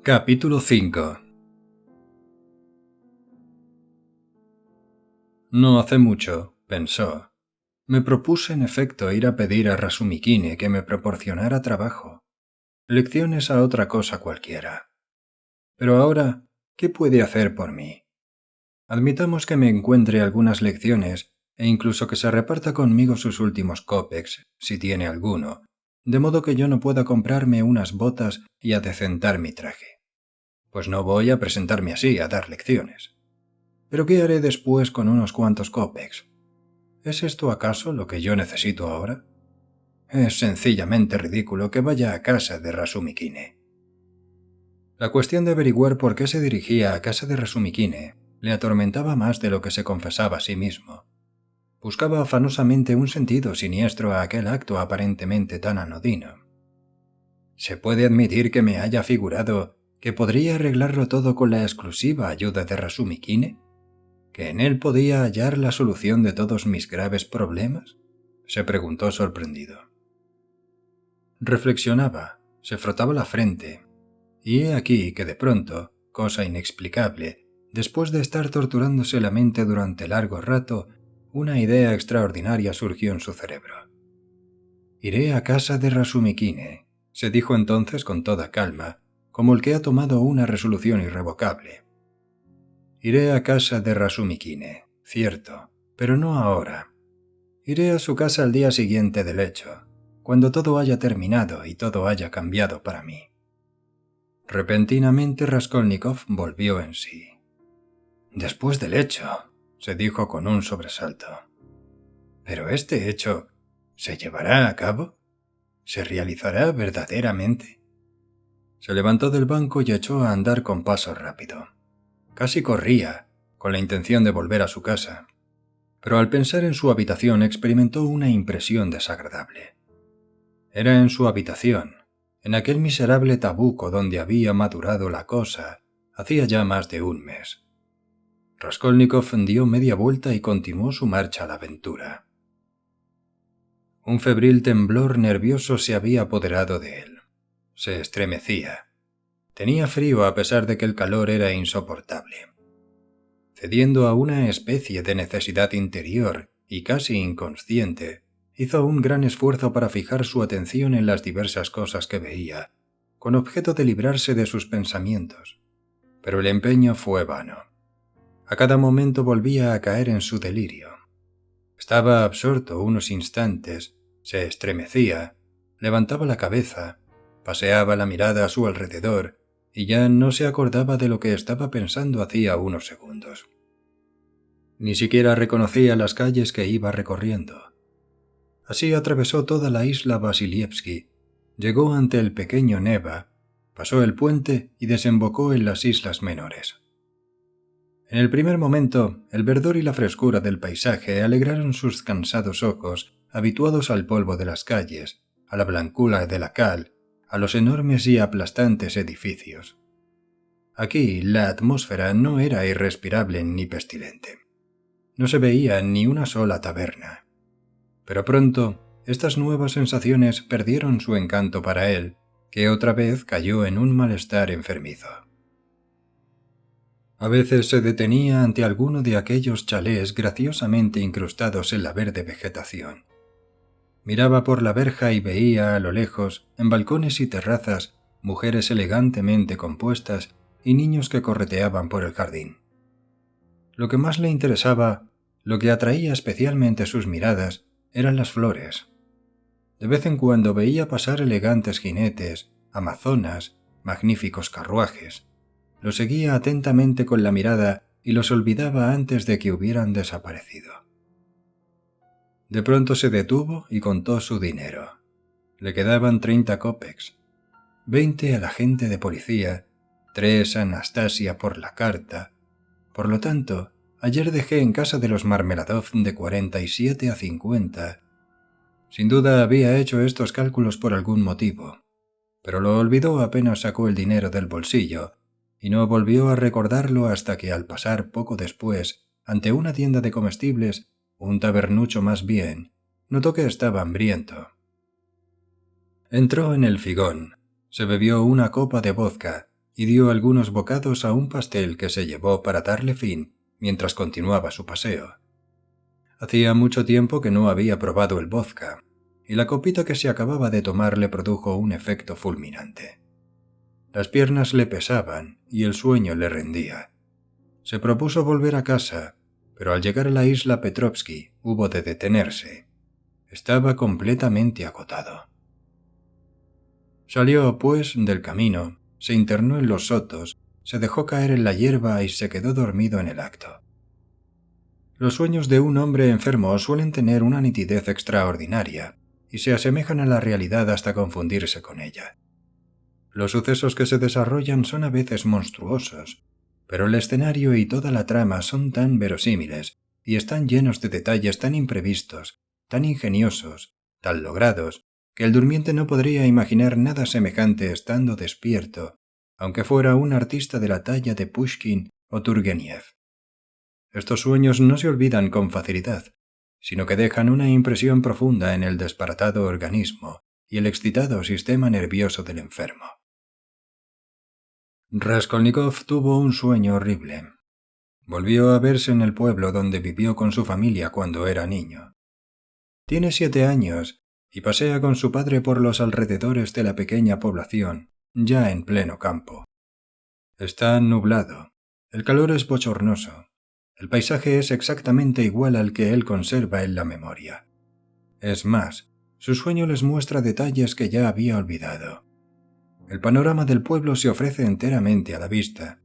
Capítulo 5. No hace mucho, pensó, me propuse en efecto ir a pedir a Rasumikine que me proporcionara trabajo, lecciones a otra cosa cualquiera. Pero ahora, ¿qué puede hacer por mí? Admitamos que me encuentre algunas lecciones e incluso que se reparta conmigo sus últimos kopecks, si tiene alguno, de modo que yo no pueda comprarme unas botas y adecentar mi traje. Pues no voy a presentarme así a dar lecciones. ¿Pero qué haré después con unos cuantos kopecks? ¿Es esto acaso lo que yo necesito ahora? Es sencillamente ridículo que vaya a casa de Rasumikine. La cuestión de averiguar por qué se dirigía a casa de Rasumikine le atormentaba más de lo que se confesaba a sí mismo. Buscaba afanosamente un sentido siniestro a aquel acto aparentemente tan anodino. ¿Se puede admitir que me haya figurado que podría arreglarlo todo con la exclusiva ayuda de Rasumikine? ¿Que en él podía hallar la solución de todos mis graves problemas? Se preguntó sorprendido. Reflexionaba, se frotaba la frente, y he aquí que de pronto, cosa inexplicable, después de estar torturándose la mente durante largo rato, una idea extraordinaria surgió en su cerebro. Iré a casa de Rasumikine, se dijo entonces con toda calma, como el que ha tomado una resolución irrevocable. Iré a casa de Rasumikine, cierto, pero no ahora. Iré a su casa al día siguiente del hecho, cuando todo haya terminado y todo haya cambiado para mí. Repentinamente Raskolnikov volvió en sí. Después del hecho, se dijo con un sobresalto. ¿Pero este hecho se llevará a cabo? ¿Se realizará verdaderamente? Se levantó del banco y echó a andar con paso rápido. Casi corría, con la intención de volver a su casa, pero al pensar en su habitación experimentó una impresión desagradable. Era en su habitación, en aquel miserable tabuco donde había madurado la cosa, hacía ya más de un mes. Raskolnikov dio media vuelta y continuó su marcha a la aventura. Un febril temblor nervioso se había apoderado de él. Se estremecía. Tenía frío a pesar de que el calor era insoportable. Cediendo a una especie de necesidad interior y casi inconsciente, hizo un gran esfuerzo para fijar su atención en las diversas cosas que veía, con objeto de librarse de sus pensamientos. Pero el empeño fue vano. A cada momento volvía a caer en su delirio. Estaba absorto unos instantes, se estremecía, levantaba la cabeza, paseaba la mirada a su alrededor y ya no se acordaba de lo que estaba pensando hacía unos segundos. Ni siquiera reconocía las calles que iba recorriendo. Así atravesó toda la isla Vasilievsky, llegó ante el pequeño Neva, pasó el puente y desembocó en las islas menores. En el primer momento, el verdor y la frescura del paisaje alegraron sus cansados ojos, habituados al polvo de las calles, a la blancura de la cal, a los enormes y aplastantes edificios. Aquí la atmósfera no era irrespirable ni pestilente. No se veía ni una sola taberna. Pero pronto, estas nuevas sensaciones perdieron su encanto para él, que otra vez cayó en un malestar enfermizo. A veces se detenía ante alguno de aquellos chalés graciosamente incrustados en la verde vegetación. Miraba por la verja y veía a lo lejos, en balcones y terrazas, mujeres elegantemente compuestas y niños que correteaban por el jardín. Lo que más le interesaba, lo que atraía especialmente sus miradas, eran las flores. De vez en cuando veía pasar elegantes jinetes, amazonas, magníficos carruajes. Los seguía atentamente con la mirada y los olvidaba antes de que hubieran desaparecido. De pronto se detuvo y contó su dinero. Le quedaban 30 kopecks, 20 al agente de policía, 3 a Anastasia por la carta. Por lo tanto, ayer dejé en casa de los Marmeladov de 47 a 50. Sin duda había hecho estos cálculos por algún motivo, pero lo olvidó apenas sacó el dinero del bolsillo, y no volvió a recordarlo hasta que al pasar poco después, ante una tienda de comestibles, un tabernucho más bien, notó que estaba hambriento. Entró en el figón, se bebió una copa de vodka y dio algunos bocados a un pastel que se llevó para darle fin mientras continuaba su paseo. Hacía mucho tiempo que no había probado el vodka, y la copita que se acababa de tomar le produjo un efecto fulminante. Las piernas le pesaban y el sueño le rendía. Se propuso volver a casa, pero al llegar a la isla Petrovsky hubo de detenerse. Estaba completamente agotado. Salió, pues, del camino, se internó en los sotos, se dejó caer en la hierba y se quedó dormido en el acto. Los sueños de un hombre enfermo suelen tener una nitidez extraordinaria y se asemejan a la realidad hasta confundirse con ella. Los sucesos que se desarrollan son a veces monstruosos, pero el escenario y toda la trama son tan verosímiles y están llenos de detalles tan imprevistos, tan ingeniosos, tan logrados, que el durmiente no podría imaginar nada semejante estando despierto, aunque fuera un artista de la talla de Pushkin o Turgeniev. Estos sueños no se olvidan con facilidad, sino que dejan una impresión profunda en el disparatado organismo y el excitado sistema nervioso del enfermo. Raskolnikov tuvo un sueño horrible. Volvió a verse en el pueblo donde vivió con su familia cuando era niño. Tiene 7 años y pasea con su padre por los alrededores de la pequeña población, ya en pleno campo. Está nublado, el calor es bochornoso, el paisaje es exactamente igual al que él conserva en la memoria. Es más, su sueño les muestra detalles que ya había olvidado. El panorama del pueblo se ofrece enteramente a la vista.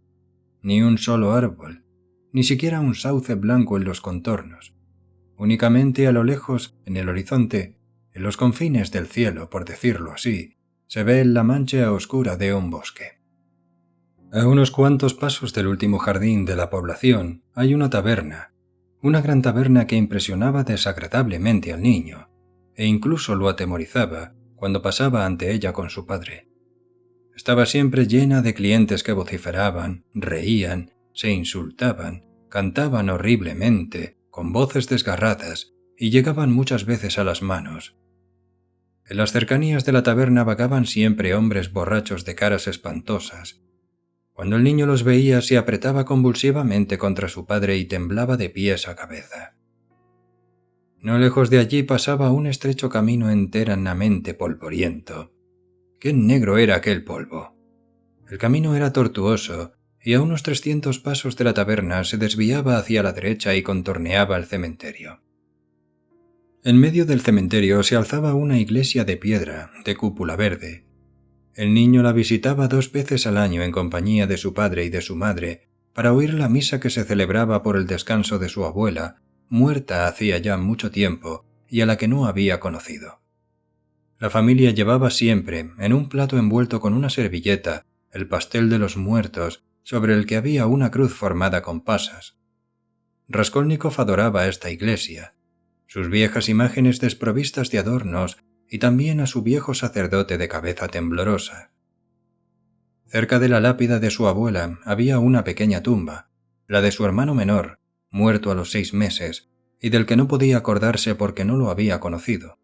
Ni un solo árbol, ni siquiera un sauce blanco en los contornos. Únicamente a lo lejos, en el horizonte, en los confines del cielo, por decirlo así, se ve la mancha oscura de un bosque. A unos cuantos pasos del último jardín de la población hay una taberna, una gran taberna que impresionaba desagradablemente al niño, e incluso lo atemorizaba cuando pasaba ante ella con su padre. Estaba siempre llena de clientes que vociferaban, reían, se insultaban, cantaban horriblemente, con voces desgarradas, y llegaban muchas veces a las manos. En las cercanías de la taberna vagaban siempre hombres borrachos de caras espantosas. Cuando el niño los veía se apretaba convulsivamente contra su padre y temblaba de pies a cabeza. No lejos de allí pasaba un estrecho camino enteramente polvoriento. ¡Qué negro era aquel polvo! El camino era tortuoso, y a unos 300 pasos de la taberna se desviaba hacia la derecha y contorneaba el cementerio. En medio del cementerio se alzaba una iglesia de piedra, de cúpula verde. El niño la visitaba 2 veces al año en compañía de su padre y de su madre, para oír la misa que se celebraba por el descanso de su abuela, muerta hacía ya mucho tiempo y a la que no había conocido. La familia llevaba siempre, en un plato envuelto con una servilleta, el pastel de los muertos, sobre el que había una cruz formada con pasas. Raskolnikov adoraba esta iglesia, sus viejas imágenes desprovistas de adornos y también a su viejo sacerdote de cabeza temblorosa. Cerca de la lápida de su abuela había una pequeña tumba, la de su hermano menor, muerto a los 6 meses, y del que no podía acordarse porque no lo había conocido.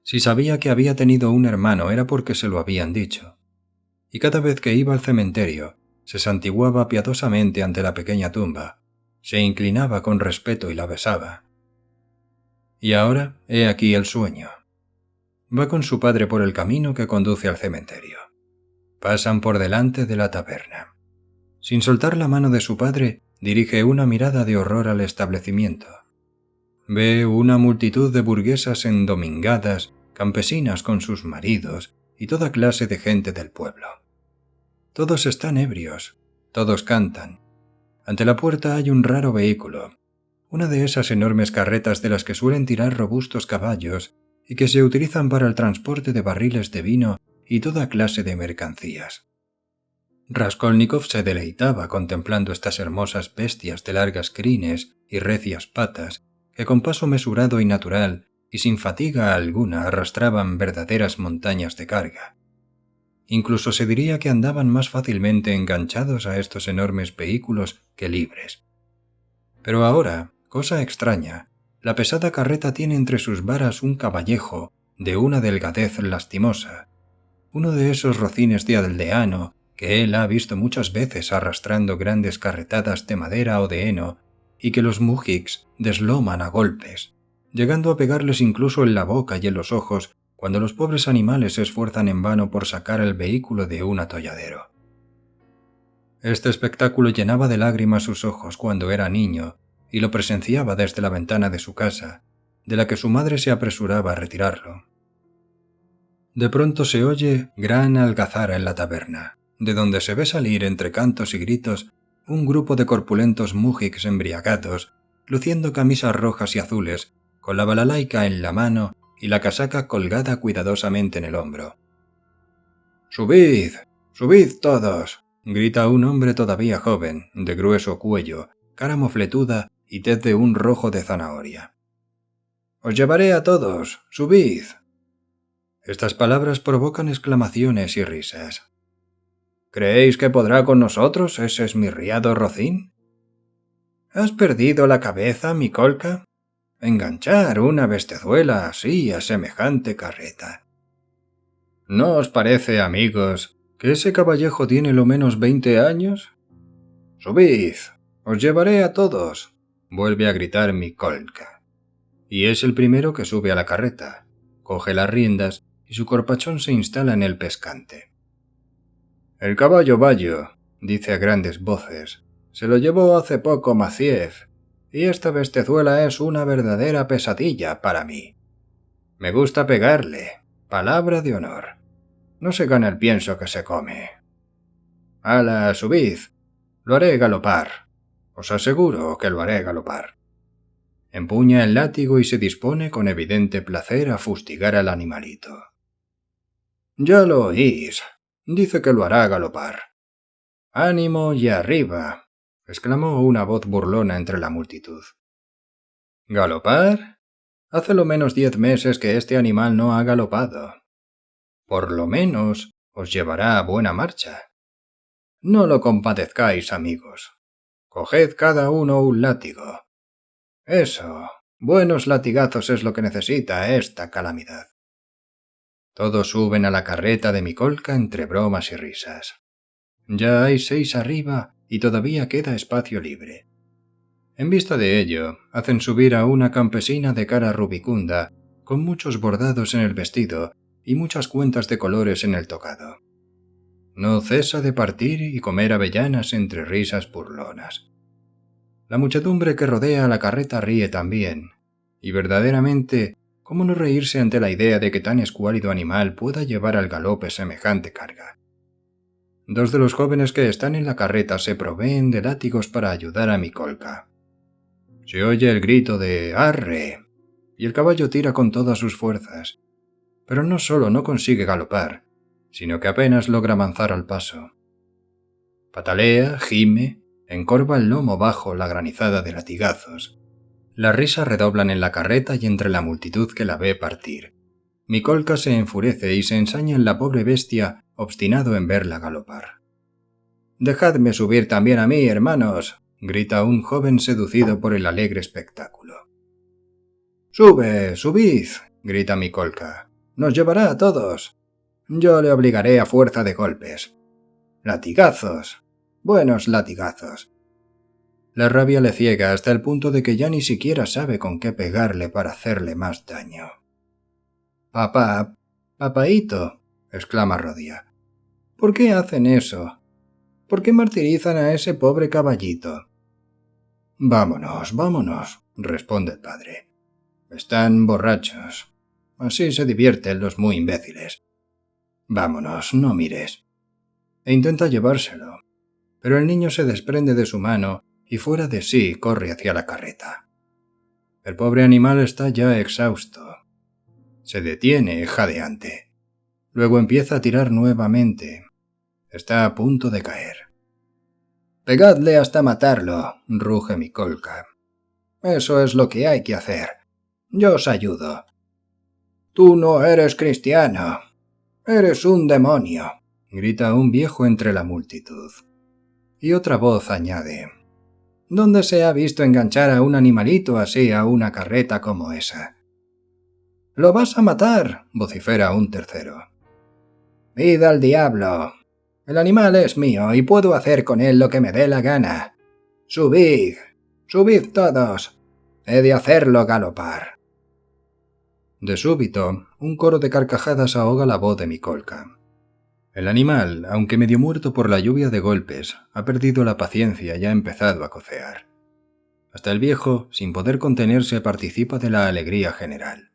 Si sabía que había tenido un hermano era porque se lo habían dicho. Y cada vez que iba al cementerio, se santiguaba piadosamente ante la pequeña tumba, se inclinaba con respeto y la besaba. Y ahora, he aquí el sueño. Va con su padre por el camino que conduce al cementerio. Pasan por delante de la taberna. Sin soltar la mano de su padre, dirige una mirada de horror al establecimiento. Ve una multitud de burguesas endomingadas, campesinas con sus maridos y toda clase de gente del pueblo. Todos están ebrios, todos cantan. Ante la puerta hay un raro vehículo, una de esas enormes carretas de las que suelen tirar robustos caballos y que se utilizan para el transporte de barriles de vino y toda clase de mercancías. Raskolnikov se deleitaba contemplando estas hermosas bestias de largas crines y recias patas que con paso mesurado y natural y sin fatiga alguna arrastraban verdaderas montañas de carga. Incluso se diría que andaban más fácilmente enganchados a estos enormes vehículos que libres. Pero ahora, cosa extraña, la pesada carreta tiene entre sus varas un caballejo de una delgadez lastimosa, uno de esos rocines de aldeano que él ha visto muchas veces arrastrando grandes carretadas de madera o de heno y que los mujiks desloman a golpes, llegando a pegarles incluso en la boca y en los ojos cuando los pobres animales se esfuerzan en vano por sacar el vehículo de un atolladero. Este espectáculo llenaba de lágrimas sus ojos cuando era niño y lo presenciaba desde la ventana de su casa, de la que su madre se apresuraba a retirarlo. De pronto se oye gran algazara en la taberna, de donde se ve salir entre cantos y gritos un grupo de corpulentos mujiks embriagados, luciendo camisas rojas y azules, con la balalaika en la mano y la casaca colgada cuidadosamente en el hombro. «¡Subid! ¡Subid todos!», grita un hombre todavía joven, de grueso cuello, cara mofletuda y tez de un rojo de zanahoria. «¡Os llevaré a todos! ¡Subid!». Estas palabras provocan exclamaciones y risas. «¿Creéis que podrá con nosotros ese esmirriado rocín? ¿Has perdido la cabeza, Mikolka? Enganchar una bestezuela así a semejante carreta. ¿No os parece, amigos, que ese caballejo tiene lo menos 20 años? Subid, os llevaré a todos», vuelve a gritar Mikolka. Y es el primero que sube a la carreta, coge las riendas y su corpachón se instala en el pescante. «El caballo Bayo», dice a grandes voces, «se lo llevó hace poco Maciev, y esta bestezuela es una verdadera pesadilla para mí. Me gusta pegarle, palabra de honor. No se gana el pienso que se come. ¡Hala, subid! Lo haré galopar. Os aseguro que lo haré galopar». Empuña el látigo y se dispone con evidente placer a fustigar al animalito. «Ya lo oís. Dice que lo hará galopar». «¡Ánimo y arriba!», exclamó una voz burlona entre la multitud. «¿Galopar? Hace lo menos 10 meses que este animal no ha galopado. Por lo menos os llevará a buena marcha. No lo compadezcáis, amigos. Coged cada uno un látigo. Eso, buenos latigazos es lo que necesita esta calamidad». Todos suben a la carreta de Mikolka entre bromas y risas. Ya hay 6 arriba y todavía queda espacio libre. En vista de ello, hacen subir a una campesina de cara rubicunda, con muchos bordados en el vestido y muchas cuentas de colores en el tocado. No cesa de partir y comer avellanas entre risas burlonas. La muchedumbre que rodea a la carreta ríe también, y verdaderamente, ¿cómo no reírse ante la idea de que tan escuálido animal pueda llevar al galope semejante carga? 2 de los jóvenes que están en la carreta se proveen de látigos para ayudar a Mikolka. Se oye el grito de «¡Arre!» y el caballo tira con todas sus fuerzas, pero no solo no consigue galopar, sino que apenas logra avanzar al paso. Patalea, gime, encorva el lomo bajo la granizada de latigazos. Las risas redoblan en la carreta y entre la multitud que la ve partir. Mikolka se enfurece y se ensaña en la pobre bestia, obstinado en verla galopar. «Dejadme subir también a mí, hermanos», grita un joven seducido por el alegre espectáculo. «Sube, subid», grita Mikolka. «Nos llevará a todos. Yo le obligaré a fuerza de golpes. Latigazos, buenos latigazos». La rabia le ciega hasta el punto de que ya ni siquiera sabe con qué pegarle para hacerle más daño. «Papá, papaíto», exclama Rodia, «¿por qué hacen eso? ¿Por qué martirizan a ese pobre caballito?» «Vámonos, vámonos», responde el padre. «Están borrachos. Así se divierten los muy imbéciles. Vámonos, no mires». E intenta llevárselo, pero el niño se desprende de su mano y fuera de sí corre hacia la carreta. El pobre animal está ya exhausto. Se detiene jadeante. Luego empieza a tirar nuevamente. Está a punto de caer. «Pegadle hasta matarlo», ruge Mikolka. «Eso es lo que hay que hacer. Yo os ayudo». «Tú no eres cristiano. Eres un demonio», grita un viejo entre la multitud. Y otra voz añade: «¿Dónde se ha visto enganchar a un animalito así a una carreta como esa?» «¡Lo vas a matar!», vocifera un tercero. «¡Id al diablo! El animal es mío y puedo hacer con él lo que me dé la gana. ¡Subid! ¡Subid todos! He de hacerlo galopar. De súbito, un coro de carcajadas ahoga la voz de Mikolka. El animal, aunque medio muerto por la lluvia de golpes, ha perdido la paciencia y ha empezado a cocear. Hasta el viejo, sin poder contenerse, participa de la alegría general.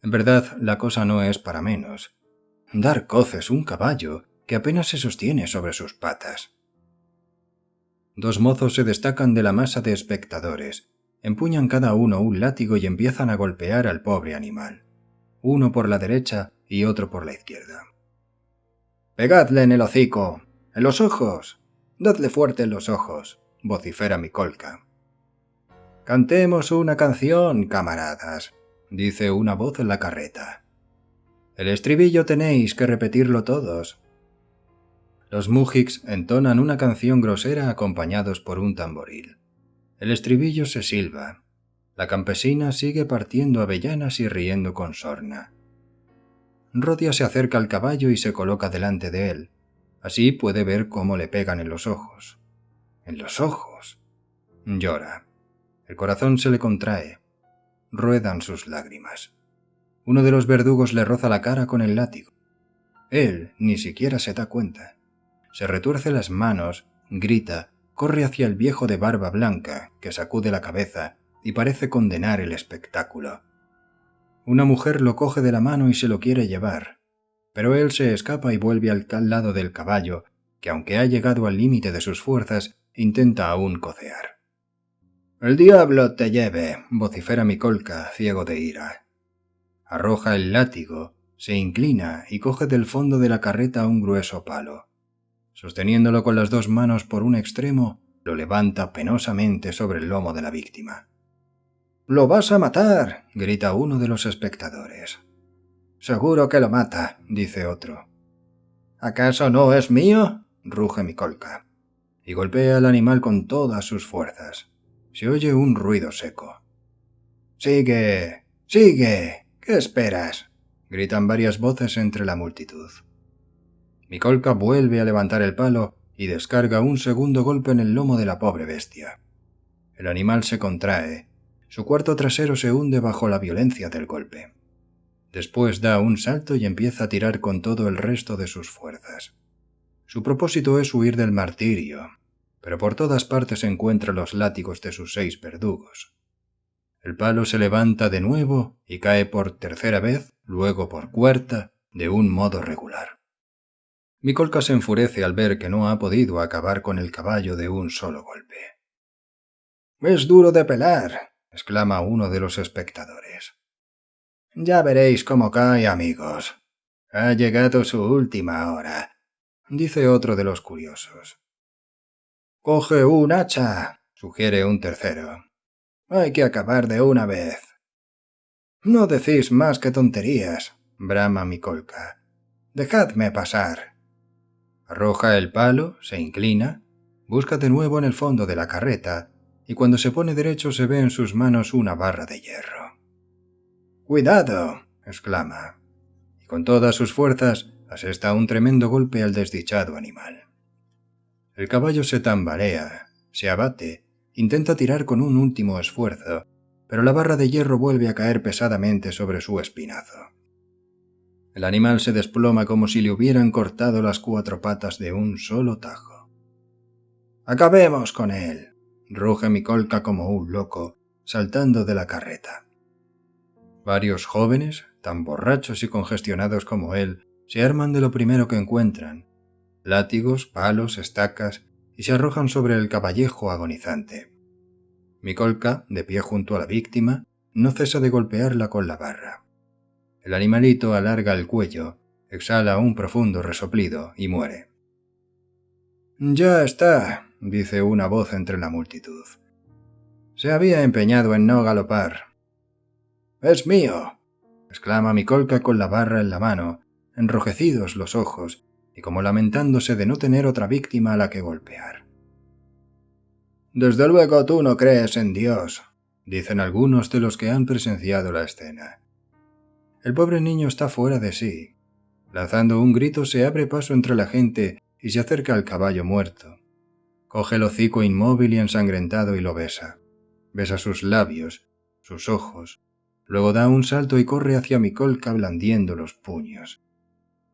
En verdad, la cosa no es para menos. Dar coces un caballo que apenas se sostiene sobre sus patas. Dos mozos se destacan de la masa de espectadores, empuñan cada uno un látigo y empiezan a golpear al pobre animal, uno por la derecha y otro por la izquierda. «¡Pegadle en el hocico! ¡En los ojos! ¡Dadle fuerte en los ojos!», vocifera Mikolka. «Cantemos una canción, camaradas», dice una voz en la carreta. «El estribillo tenéis que repetirlo todos». Los mujiks entonan una canción grosera acompañados por un tamboril. El estribillo se silba. La campesina sigue partiendo avellanas y riendo con sorna. Rodia se acerca al caballo y se coloca delante de él. Así puede ver cómo le pegan en los ojos. ¡En los ojos! Llora. El corazón se le contrae. Ruedan sus lágrimas. Uno de los verdugos le roza la cara con el látigo. Él ni siquiera se da cuenta. Se retuerce las manos, grita, corre hacia el viejo de barba blanca, que sacude la cabeza y parece condenar el espectáculo. Una mujer lo coge de la mano y se lo quiere llevar, pero él se escapa y vuelve al lado del caballo, que aunque ha llegado al límite de sus fuerzas, intenta aún cocear. «¡El diablo te lleve!», vocifera Mikolka, ciego de ira. Arroja el látigo, se inclina y coge del fondo de la carreta un grueso palo. Sosteniéndolo con las dos manos por un extremo, lo levanta penosamente sobre el lomo de la víctima. «¡Lo vas a matar!», grita uno de los espectadores. «Seguro que lo mata», dice otro. «¿Acaso no es mío?», ruge Mikolka, y golpea al animal con todas sus fuerzas. Se oye un ruido seco. «¡Sigue! ¡Sigue! ¿Qué esperas?», gritan varias voces entre la multitud. Mikolka vuelve a levantar el palo y descarga un segundo golpe en el lomo de la pobre bestia. El animal se contrae. Su cuarto trasero se hunde bajo la violencia del golpe. Después da un salto y empieza a tirar con todo el resto de sus fuerzas. Su propósito es huir del martirio, pero por todas partes encuentra los látigos de sus 6 verdugos. El palo se levanta de nuevo y cae por tercera vez, luego por cuarta, de un modo regular. Mikolka se enfurece al ver que no ha podido acabar con el caballo de un solo golpe. «Es duro de pelar», exclama uno de los espectadores. «Ya veréis cómo cae, amigos. Ha llegado su última hora», dice otro de los curiosos. «Coge un hacha», sugiere un tercero. «Hay que acabar de una vez». «No decís más que tonterías», brama Mikolka. «Dejadme pasar». Arroja el palo, se inclina, busca de nuevo en el fondo de la carreta, y cuando se pone derecho se ve en sus manos una barra de hierro. «¡Cuidado!», exclama, y con todas sus fuerzas asesta un tremendo golpe al desdichado animal. El caballo se tambalea, se abate, intenta tirar con un último esfuerzo, pero la barra de hierro vuelve a caer pesadamente sobre su espinazo. El animal se desploma como si le hubieran cortado las 4 patas de un solo tajo. «¡Acabemos con él!», ruge Mikolka como un loco, saltando de la carreta. Varios jóvenes, tan borrachos y congestionados como él, se arman de lo primero que encuentran: látigos, palos, estacas, y se arrojan sobre el caballejo agonizante. Mikolka, de pie junto a la víctima, no cesa de golpearla con la barra. El animalito alarga el cuello, exhala un profundo resoplido y muere. «Ya está», dice una voz entre la multitud. «Se había empeñado en no galopar». «¡Es mío!», exclama Mikolka con la barra en la mano, enrojecidos los ojos y como lamentándose de no tener otra víctima a la que golpear. «Desde luego tú no crees en Dios», dicen algunos de los que han presenciado la escena. El pobre niño está fuera de sí. Lanzando un grito se abre paso entre la gente y se acerca al caballo muerto. Coge el hocico inmóvil y ensangrentado y lo besa. Besa sus labios, sus ojos. Luego da un salto y corre hacia Mikolka blandiendo los puños.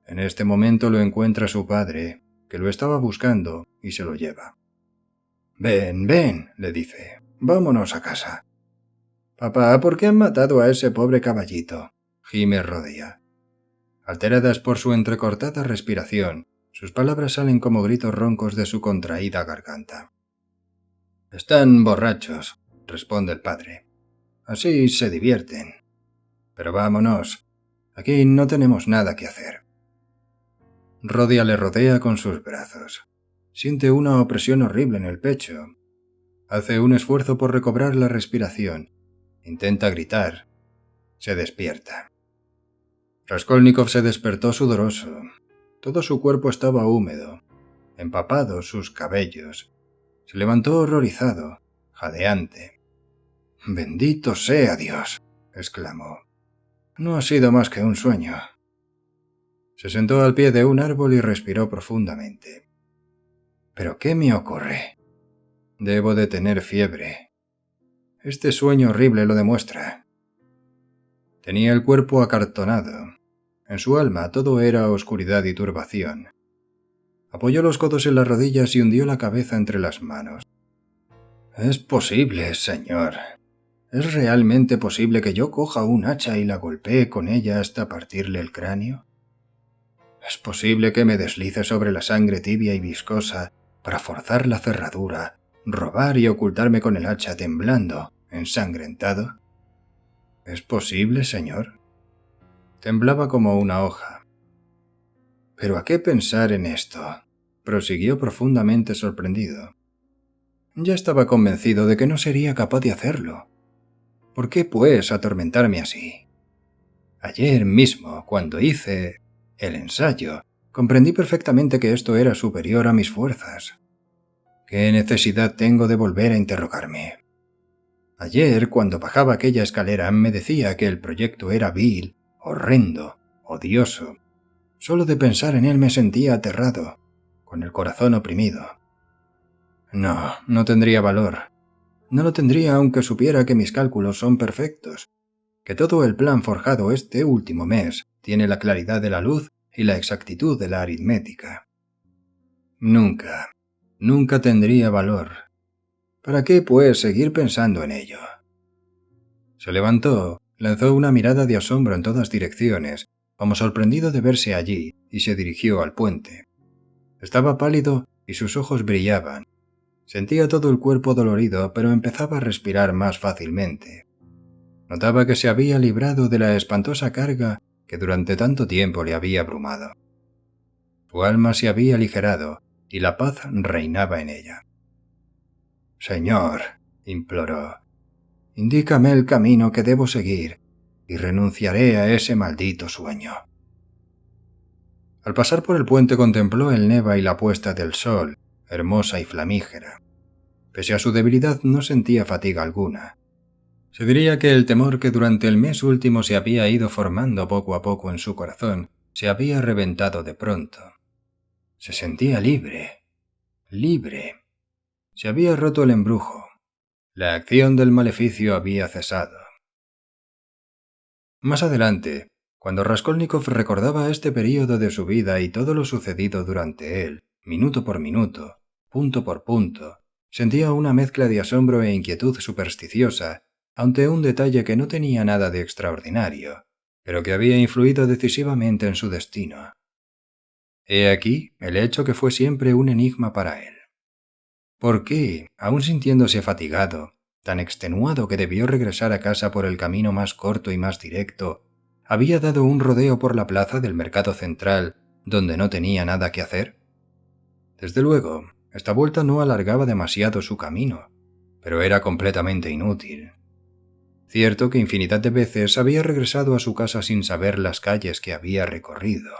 En este momento lo encuentra su padre, que lo estaba buscando, y se lo lleva. «Ven, ven», le dice, «vámonos a casa». «Papá, ¿por qué han matado a ese pobre caballito?», gime Rodia. Alteradas por su entrecortada respiración, sus palabras salen como gritos roncos de su contraída garganta. «Están borrachos», responde el padre. «Así se divierten. Pero vámonos. Aquí no tenemos nada que hacer». Rodia le rodea con sus brazos. Siente una opresión horrible en el pecho. Hace un esfuerzo por recobrar la respiración. Intenta gritar. Se despierta. Raskolnikov se despertó sudoroso. Todo su cuerpo estaba húmedo, empapados sus cabellos. Se levantó horrorizado, jadeante. «Bendito sea Dios», exclamó. «No ha sido más que un sueño». Se sentó al pie de un árbol y respiró profundamente. «¿Pero qué me ocurre? Debo de tener fiebre. Este sueño horrible lo demuestra». Tenía el cuerpo acartonado. En su alma todo era oscuridad y turbación. Apoyó los codos en las rodillas y hundió la cabeza entre las manos. «Es posible, señor. ¿Es realmente posible que yo coja un hacha y la golpee con ella hasta partirle el cráneo? ¿Es posible que me deslice sobre la sangre tibia y viscosa para forzar la cerradura, robar y ocultarme con el hacha temblando, ensangrentado? ¿Es posible, señor?» Temblaba como una hoja. «¿Pero a qué pensar en esto?», prosiguió profundamente sorprendido. «Ya estaba convencido de que no sería capaz de hacerlo. ¿Por qué, pues, atormentarme así? Ayer mismo, cuando hice el ensayo, comprendí perfectamente que esto era superior a mis fuerzas. ¿Qué necesidad tengo de volver a interrogarme? Ayer, cuando bajaba aquella escalera, me decía que el proyecto era vil, horrendo, odioso. Solo de pensar en él me sentía aterrado, con el corazón oprimido. No tendría valor. No lo tendría aunque supiera que mis cálculos son perfectos, que todo el plan forjado este último mes tiene la claridad de la luz y la exactitud de la aritmética. Nunca tendría valor. ¿Para qué, pues, seguir pensando en ello?» Se levantó, lanzó una mirada de asombro en todas direcciones, como sorprendido de verse allí, y se dirigió al puente. Estaba pálido y sus ojos brillaban. Sentía todo el cuerpo dolorido, pero empezaba a respirar más fácilmente. Notaba que se había librado de la espantosa carga que durante tanto tiempo le había abrumado. Su alma se había aligerado y la paz reinaba en ella. «Señor», imploró, «indícame el camino que debo seguir y renunciaré a ese maldito sueño». Al pasar por el puente contempló el neva y la puesta del sol, hermosa y flamígera. Pese a su debilidad no sentía fatiga alguna. Se diría que el temor que durante el mes último se había ido formando poco a poco en su corazón se había reventado de pronto. Se sentía libre. Se había roto el embrujo. La acción del maleficio había cesado. Más adelante, cuando Raskolnikov recordaba este período de su vida y todo lo sucedido durante él, minuto por minuto, punto por punto, sentía una mezcla de asombro e inquietud supersticiosa ante un detalle que no tenía nada de extraordinario, pero que había influido decisivamente en su destino. He aquí el hecho que fue siempre un enigma para él. ¿Por qué, aun sintiéndose fatigado, tan extenuado que debió regresar a casa por el camino más corto y más directo, había dado un rodeo por la plaza del mercado central, donde no tenía nada que hacer? Desde luego, esta vuelta no alargaba demasiado su camino, pero era completamente inútil. Cierto que infinidad de veces había regresado a su casa sin saber las calles que había recorrido.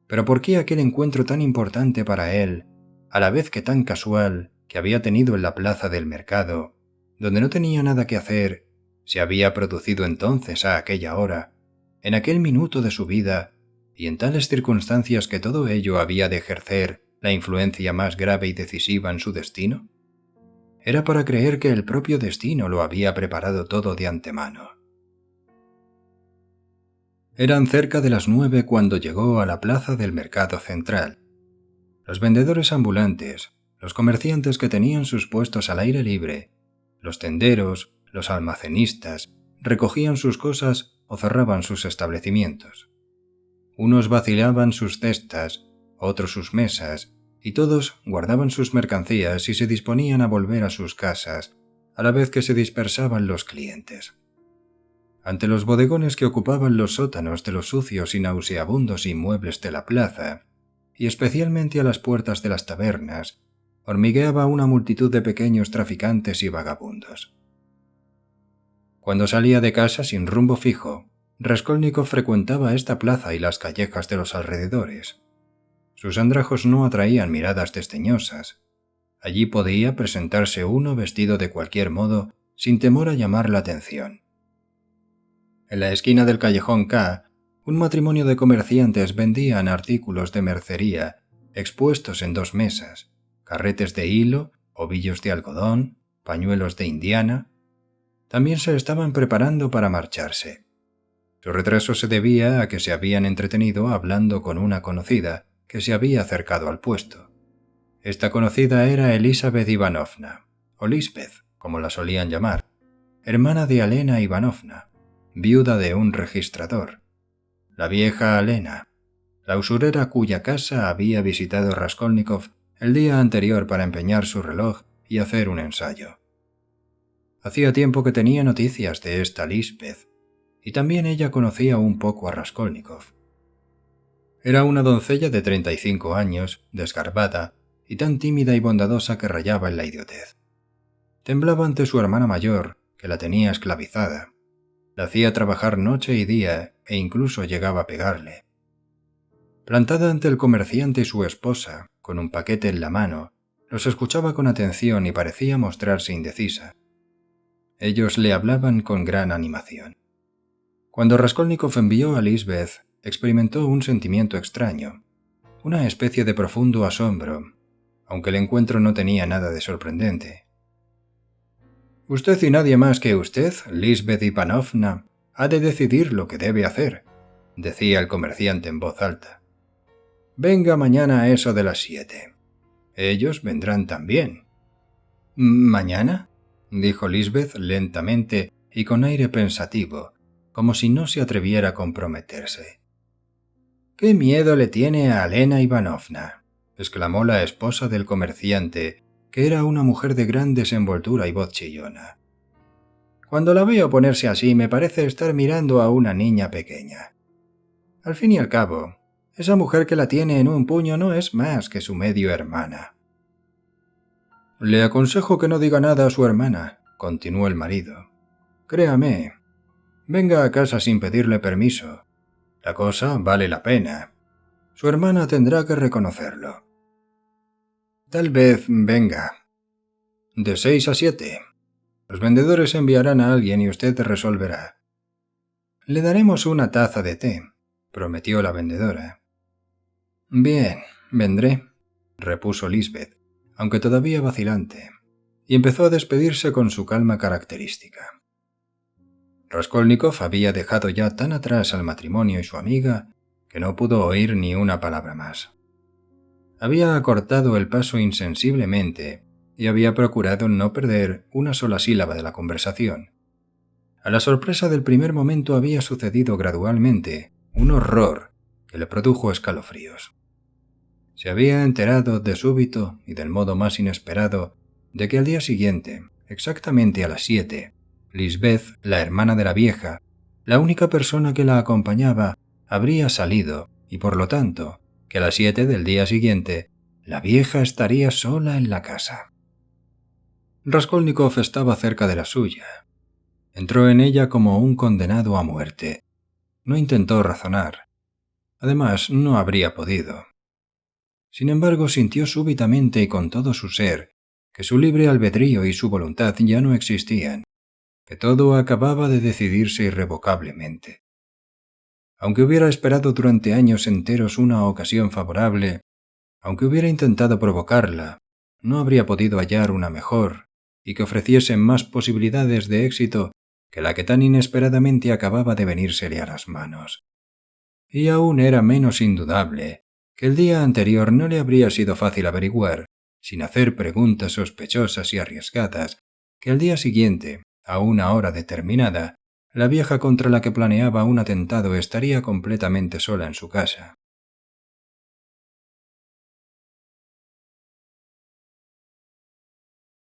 Pero ¿por qué aquel encuentro tan importante para él, a la vez que tan casual, que había tenido en la plaza del mercado, donde no tenía nada que hacer, se había producido entonces a aquella hora, en aquel minuto de su vida, y en tales circunstancias que todo ello había de ejercer la influencia más grave y decisiva en su destino? Era para creer que el propio destino lo había preparado todo de antemano. Eran cerca de las 9 cuando llegó a la plaza del mercado central. Los vendedores ambulantes, los comerciantes que tenían sus puestos al aire libre, los tenderos, los almacenistas, recogían sus cosas o cerraban sus establecimientos. Unos vacilaban sus cestas, otros sus mesas, y todos guardaban sus mercancías y se disponían a volver a sus casas, a la vez que se dispersaban los clientes. Ante los bodegones que ocupaban los sótanos de los sucios y nauseabundos inmuebles de la plaza, y especialmente a las puertas de las tabernas, hormigueaba una multitud de pequeños traficantes y vagabundos. Cuando salía de casa sin rumbo fijo, Raskolnikov frecuentaba esta plaza y las callejas de los alrededores. Sus andrajos no atraían miradas desdeñosas. Allí podía presentarse uno vestido de cualquier modo sin temor a llamar la atención. En la esquina del callejón K, un matrimonio de comerciantes vendían artículos de mercería expuestos en 2 mesas, carretes de hilo, ovillos de algodón, pañuelos de indiana. También se estaban preparando para marcharse. Su retraso se debía a que se habían entretenido hablando con una conocida que se había acercado al puesto. Esta conocida era Elisabeth Ivanovna, o Lisbeth, como la solían llamar, hermana de Alena Ivanovna, viuda de un registrador. La vieja Alena, la usurera cuya casa había visitado Raskolnikov el día anterior para empeñar su reloj y hacer un ensayo. Hacía tiempo que tenía noticias de esta Lisbeth, y también ella conocía un poco a Raskolnikov. Era una doncella de 35 años, desgarbada y tan tímida y bondadosa que rayaba en la idiotez. Temblaba ante su hermana mayor, que la tenía esclavizada. La hacía trabajar noche y día e incluso llegaba a pegarle. Plantada ante el comerciante y su esposa, con un paquete en la mano, los escuchaba con atención y parecía mostrarse indecisa. Ellos le hablaban con gran animación. Cuando Raskolnikov envió a Lisbeth, experimentó un sentimiento extraño, una especie de profundo asombro, aunque el encuentro no tenía nada de sorprendente. «Usted y nadie más que usted, Lisbeth Ivanovna, ha de decidir lo que debe hacer», decía el comerciante en voz alta. «Venga mañana a eso de las 7. Ellos vendrán también». «¿Mañana?», dijo Lisbeth lentamente y con aire pensativo, como si no se atreviera a comprometerse. «¿Qué miedo le tiene a Alena Ivanovna?», exclamó la esposa del comerciante, que era una mujer de gran desenvoltura y voz chillona. «Cuando la veo ponerse así me parece estar mirando a una niña pequeña. Al fin y al cabo, esa mujer que la tiene en un puño no es más que su medio hermana». «Le aconsejo que no diga nada a su hermana», continuó el marido. «Créame, venga a casa sin pedirle permiso. La cosa vale la pena. Su hermana tendrá que reconocerlo». «Tal vez venga. De 6 a 7. Los vendedores enviarán a alguien y usted resolverá». «Le daremos una taza de té», prometió la vendedora. «Bien, vendré», repuso Lisbeth, aunque todavía vacilante, y empezó a despedirse con su calma característica. Raskolnikov había dejado ya tan atrás al matrimonio y su amiga que no pudo oír ni una palabra más. Había acortado el paso insensiblemente y había procurado no perder una sola sílaba de la conversación. A la sorpresa del primer momento había sucedido gradualmente un horror que le produjo escalofríos. Se había enterado de súbito y del modo más inesperado de que al día siguiente, exactamente a las 7, Lisbeth, la hermana de la vieja, la única persona que la acompañaba, habría salido y por lo tanto, que a las 7 del día siguiente, la vieja estaría sola en la casa. Raskolnikov estaba cerca de la suya. Entró en ella como un condenado a muerte. No intentó razonar. Además, no habría podido. Sin embargo, sintió súbitamente y con todo su ser que su libre albedrío y su voluntad ya no existían, que todo acababa de decidirse irrevocablemente. Aunque hubiera esperado durante años enteros una ocasión favorable, aunque hubiera intentado provocarla, no habría podido hallar una mejor y que ofreciese más posibilidades de éxito que la que tan inesperadamente acababa de venírsele a las manos. Y aún era menos indudable que el día anterior no le habría sido fácil averiguar, sin hacer preguntas sospechosas y arriesgadas, que al día siguiente, a una hora determinada, la vieja contra la que planeaba un atentado estaría completamente sola en su casa.